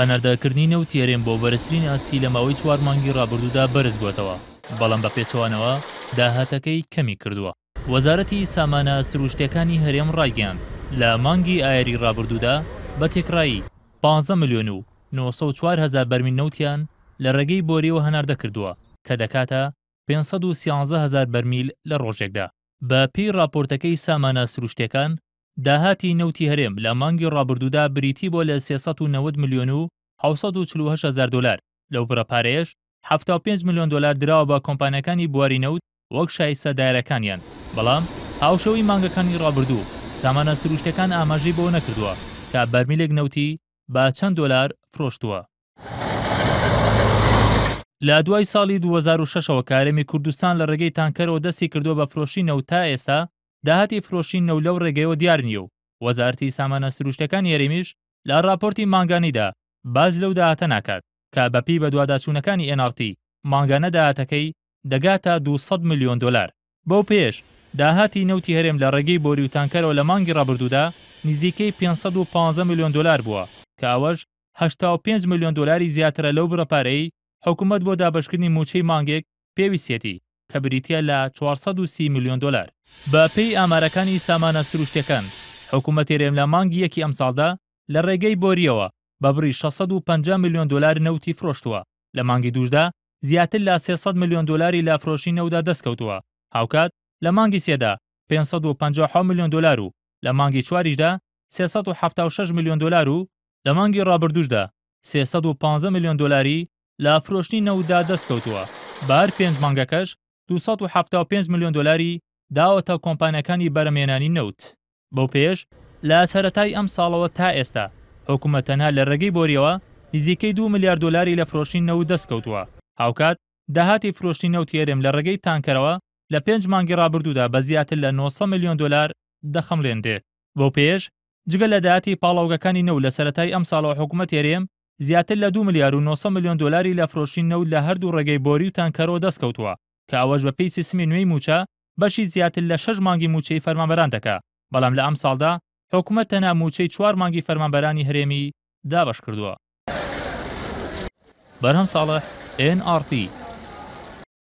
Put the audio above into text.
هەناردەکردنی نەوت هەرێم بۆ بەرزترین ئاسی لە ماوەی 4 مانگی ڕابردوودا بەرز بووەتەوە، بەڵام بە پێچەوانەوە داهاتەکەی کەمی کردووە. وەزارەتی سامانە سروشتیەکانی هەرێم ڕایگەیاند لە مانگی ئایاری ڕابردوودا بە تێکڕایی 15 ملیۆن و 904 هەزار بەرمیل نەوتیان لە ڕێگەی بۆریەوە هەناردە کردووە کە دەکاتە 513 هەزار بەرمیل لە ڕۆژێکدا. بە پێی راپۆرتەکەی سامانە سروشتیەکان، داهاتی نەوتی هەرێم لە مانگی ڕابردوودا بریتی بۆ لە 390 ملیۆن و 748 هەزار دلار. لەو بڕەپارەیەش 75 ملیۆن دلار دراوە بە کۆمپانیەکانی بواری نەوت وەک شایستە دایرەکانیان، بەڵام هاوشەوی مانگەکانی ڕابردوو سامانە سروشتیەکان ئاماژەی بۆ نەکردووە کە بەرمیلێک نەوتی بە چەند دۆلار فرۆشتووە. لە دوای ساڵی 2006ەوە کارێمی کوردستان لە ڕێگەی تانکەرەوە دەستی کردووە بە فرۆشی نەوت. تا ئێستا داهاتی فرۆشی نەوت لەو ڕێگەیەوە دیار نییە و وەزارەتی سامانە سروشتیەکانی هەرێمیش لە راپۆرتی مانگانەیدا باز لەو داهاتە ناکات کە بەپی بە دواداچوونەکانی NRT مانگانە داهاتەکەی دەگاتە 200 ملیۆن دلار. بەو پێش داهاتی نەوتی هەرێم لە ڕێگەی بۆری و تانکەرەوە لە مانگی ڕابردوودا نزیکەی 515 ملیۆن دلار بووە کە ئەوەش 85 ملیۆن دلاری زیاترە لەو بڕەپارەی حکوومەت بۆ دابەشکردنی موچەی مانگێک پێویستێتی کە بریتە لە 430 ملیۆن دلار. بە پێی ئامارەکانی سامانە سروشتیەکان، حکوومەت هەرێم لە مانگی یەکی ئەم ساڵدا لە ڕێگەی بۆریەوە بە بڕی 650 ملیۆن دلار نەوتی فرۆشتووە. لە مانگی دووشدا زیاتر لە 300 ملیۆن دلاری لە فرۆشی نەوتدا دەستکەوتووە. هاوکات لە مانگی سێدا 557 ملیۆن دلار و لە مانگی چواریشدا 376 ملیۆن دلار و لە مانگی ڕابردووشدا 315 ملیۆن دلاری لە فرۆشتنی نەوتدا دەستکەوتووە. بە هەر پێنج مانگەکەش 275 ملیۆن دلاری داوەتە کۆمپانیەکانی بەرهەمهێنانی نەوت. بەو پێش لە سەرەتای ئەم ساڵەوە تا ئێستا حکوومەت تەنها لە ڕێگەی بۆریەوە نزیکەی 2 ملیار دلاری لە فرۆشتنی نەوت دەستکەوتووە. هاوکات داهاتی فرۆشتنی نەوتی هەرێم لە ڕێگەی تانکەرەوە لە 5 مانگی ڕابردوودا بە زیاتر لە 900 ملیۆن دلار دەخەمڵێندێت. بەو پێش جگە لە داهاتی پاڵاوگەکانی نەوت لە سەرەتای ئەم ساڵەوە حکوومەت هەرێم زیاتر لە 2 ملیار و 900 ملیۆن دلاری لە فرۆشتنی نەوت لە هەردوو ڕێگەی بۆری و تانکەرەوە دەستکەوتووە کە ئەوەش بە پێی سیستمی نوێی موچە بەشی زیاتر لە 6 مانگی موچەی فەرمانبەران دەکا. بەڵام لە ئەم ساڵدا حکوومەت تەنها موچەی 4 مانگی فەرمانبەرانی هەرێمی دابەش کردووە. بەرهەم ساڵح NRT